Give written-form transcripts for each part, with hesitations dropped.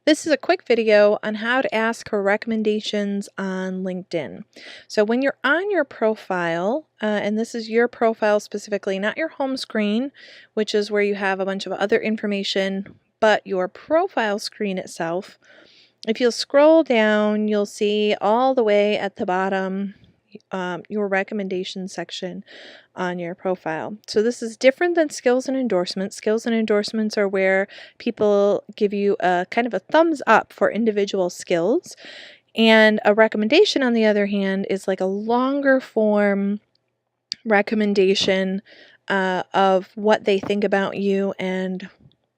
This is a quick video on how to ask for recommendations on LinkedIn. So when you're on your profile, and this is your profile specifically, not your home screen, which is where you have a bunch of other information, but your profile screen itself, if you'll scroll down, you'll see all the way at the bottom your recommendation section on your profile. So this is different than skills and endorsements. Skills and endorsements are where people give you a kind of a thumbs up for individual skills. And a recommendation, on the other hand, is like a longer form recommendation of what they think about you and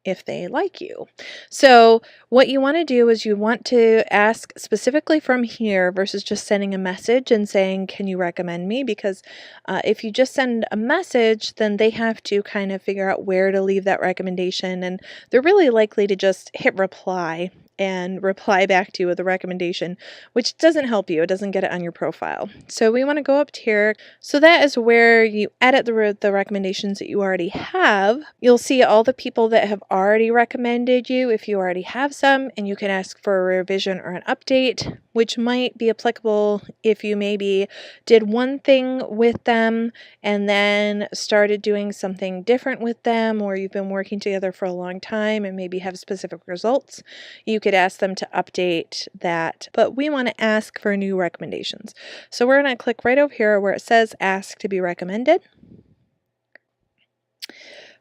if they like you. So what you want to do is you want to ask specifically from here versus just sending a message and saying, can you recommend me? Because if you just send a message, then they have to kind of figure out where to leave that recommendation, and they're really likely to just hit reply and reply back to you with a recommendation, which doesn't help you. It doesn't get it on your profile. So we want to go up to here. So that is where you edit the recommendations that you already have. You'll see all the people that have already recommended you if you already have some, and you can ask for a revision or an update, which might be applicable if you maybe did one thing with them and then started doing something different with them, or you've been working together for a long time and maybe have specific results. You could ask them to update that, but we want to ask for new recommendations. So we're going to click right over here where it says ask to be recommended.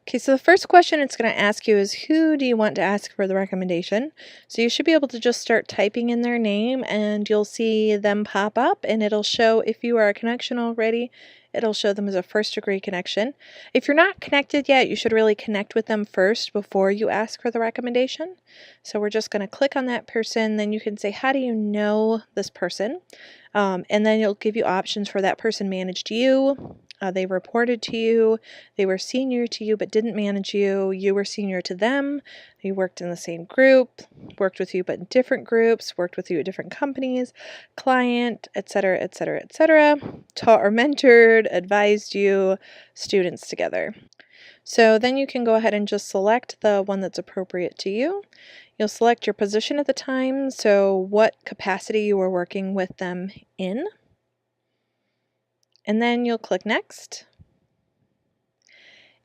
Okay, so the first question it's going to ask you is, who do you want to ask for the recommendation? So you should be able to just start typing in their name and you'll see them pop up, and it'll show if you are a connection already. It'll show them as a first-degree connection. If you're not connected yet, you should really connect with them first before you ask for the recommendation. So we're just going to click on that person. Then you can say, how do you know this person? And then it'll give you options for that person managed you. They reported to you, they were senior to you but didn't manage you, you were senior to them, you worked in the same group, worked with you but in different groups, worked with you at different companies, client, etc., etc., etc., taught or mentored, advised you, students together. So then you can go ahead and just select the one that's appropriate to you. You'll select your position at the time, so what capacity you were working with them in. And then you'll click next.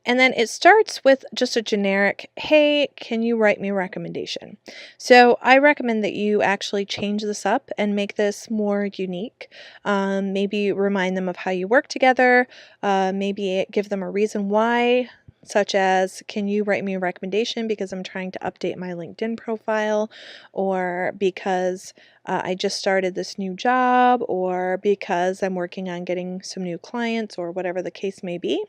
And then it starts with just a generic, hey, can you write me a recommendation? So I recommend that you actually change this up and make this more unique. Maybe remind them of how you work together. Maybe give them a reason why, such as, can you write me a recommendation because I'm trying to update my LinkedIn profile, or because I just started this new job, or because I'm working on getting some new clients, or whatever the case may be.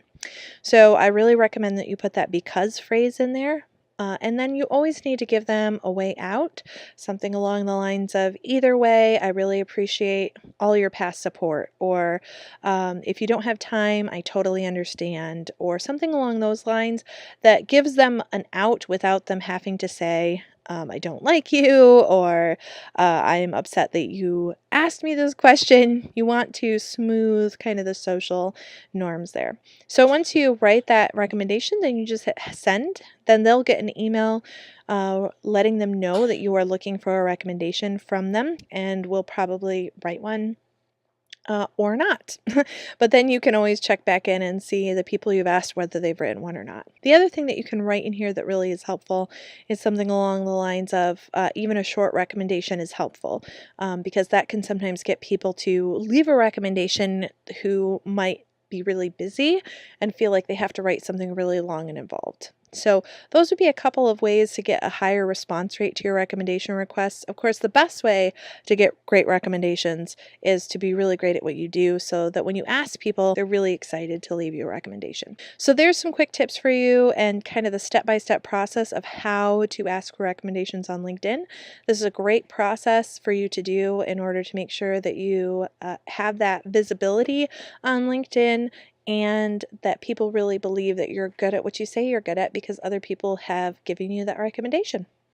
So I really recommend that you put that because phrase in there. And then you always need to give them a way out, something along the lines of, either way, I really appreciate all your past support, or if you don't have time, I totally understand, or something along those lines that gives them an out without them having to say, I don't like you, or I'm upset that you asked me this question. You want to smooth kind of the social norms there. So once you write that recommendation, then you just hit send. Then they'll get an email letting them know that you are looking for a recommendation from them, and we'll probably write one. Or not. But then you can always check back in and see the people you've asked whether they've written one or not. The other thing that you can write in here that really is helpful is something along the lines of even a short recommendation is helpful, because that can sometimes get people to leave a recommendation who might be really busy and feel like they have to write something really long and involved. So those would be a couple of ways to get a higher response rate to your recommendation requests. Of course, the best way to get great recommendations is to be really great at what you do, so that when you ask people, they're really excited to leave you a recommendation. So there's some quick tips for you and kind of the step-by-step process of how to ask for recommendations on LinkedIn. This is a great process for you to do in order to make sure that you have that visibility on LinkedIn, and that people really believe that you're good at what you say you're good at because other people have given you that recommendation.